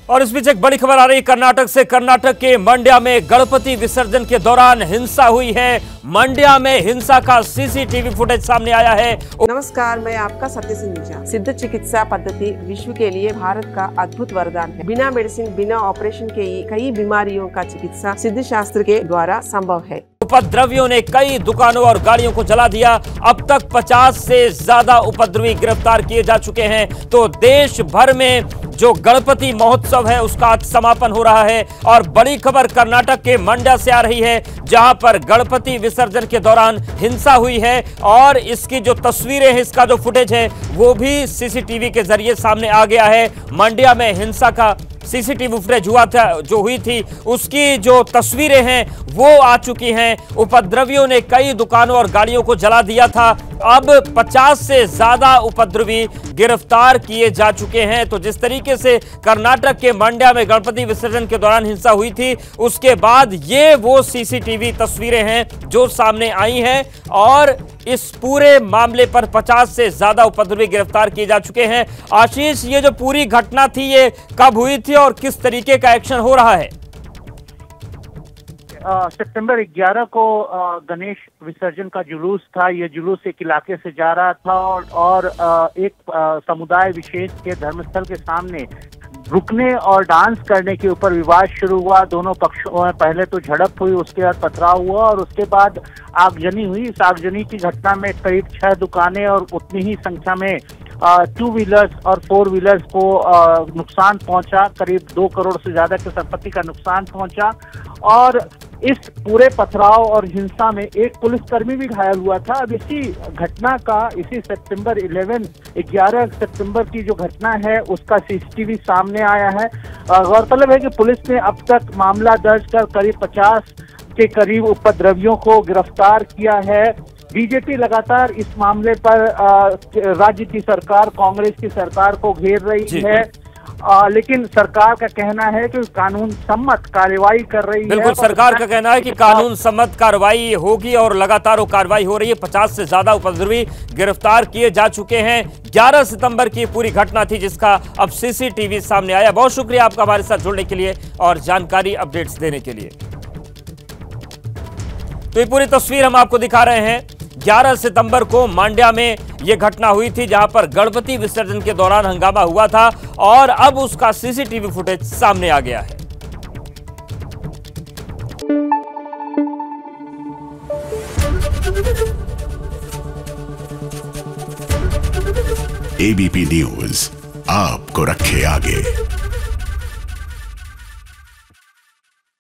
और इस बीच एक बड़ी खबर आ रही है कर्नाटक से। कर्नाटक के मंड्या में गणपति विसर्जन के दौरान हिंसा हुई है। मंड्या में हिंसा का सीसीटीवी फुटेज सामने आया है। नमस्कार, मैं आपका सत्य सिंह। सिद्ध चिकित्सा पद्धति विश्व के लिए भारत का अद्भुत वरदान है। बिना मेडिसिन, बिना ऑपरेशन के कई बीमारियों का चिकित्सा सिद्ध शास्त्र के द्वारा संभव है। उपद्रवियों ने कई दुकानों और गाड़ियों को जला दिया। अब तक 50 से ज्यादा उपद्रवी गिरफ्तार किए जा चुके हैं। तो देश भर में जो गणपति महोत्सव है उसका आज समापन हो रहा है। और बड़ी खबर कर्नाटक के मंड्या से आ रही है, जहां पर गणपति विसर्जन के दौरान हिंसा हुई है। और इसकी जो तस्वीरें हैं, इसका जो फुटेज है वो भी सीसीटीवी के जरिए सामने आ गया है। मंड्या में हिंसा का सीसीटीवी फुटेज हुआ था, जो हुई थी, उसकी जो तस्वीरें हैं वो आ चुकी हैं। उपद्रवियों ने कई दुकानों और गाड़ियों को जला दिया था। अब 50 से ज्यादा उपद्रवी गिरफ्तार किए जा चुके हैं। तो जिस तरीके से कर्नाटक के मंड्या में गणपति विसर्जन के दौरान हिंसा हुई थी, उसके बाद ये वो सीसीटीवी तस्वीरें हैं जो सामने आई हैं। और इस पूरे मामले पर 50 से ज्यादा उपद्रवी गिरफ्तार किए जा चुके हैं। आशीष, ये जो पूरी घटना थी ये कब हुई थी और किस तरीके का एक्शन हो रहा है? सितंबर 11 को गणेश विसर्जन का जुलूस था। ये जुलूस एक इलाके से जा रहा था और एक समुदाय विशेष के धर्मस्थल के सामने रुकने और डांस करने के ऊपर विवाद शुरू हुआ। दोनों पक्षों में पहले तो झड़प हुई, उसके बाद पथराव हुआ और उसके बाद आगजनी हुई। इस आगजनी की घटना में करीब 6 दुकानें और उतनी ही संख्या में 2 व्हीलर्स और 4 व्हीलर्स को नुकसान पहुंचा। करीब 2 करोड़ से ज्यादा की संपत्ति का नुकसान पहुंचा। और इस पूरे पथराव और हिंसा में एक पुलिसकर्मी भी घायल हुआ था। अब इसी घटना का, इसी सितंबर 11 सितंबर की जो घटना है उसका सीसीटीवी सामने आया है। गौरतलब है कि पुलिस ने अब तक मामला दर्ज कर करीब 50 के करीब उपद्रवियों को गिरफ्तार किया है। बीजेपी लगातार इस मामले पर राज्य की सरकार, कांग्रेस की सरकार को घेर रही है। लेकिन सरकार का कहना है कि कानून सम्मत कार्रवाई कर रही है। बिल्कुल, सरकार का कहना है कि कानून सम्मत कार्रवाई होगी और लगातार वो कार्रवाई हो रही है। 50 से ज्यादा उपद्रवी गिरफ्तार किए जा चुके हैं। 11 सितंबर की पूरी घटना थी जिसका अब सीसीटीवी सामने आया। बहुत शुक्रिया आपका हमारे साथ जुड़ने के लिए और जानकारी अपडेट्स देने के लिए। तो ये पूरी तस्वीर हम आपको दिखा रहे हैं। 11 सितंबर को मांड्या में यह घटना हुई थी, जहां पर गणपति विसर्जन के दौरान हंगामा हुआ था और अब उसका सीसीटीवी फुटेज सामने आ गया है। एबीपी न्यूज आपको रखे आगे।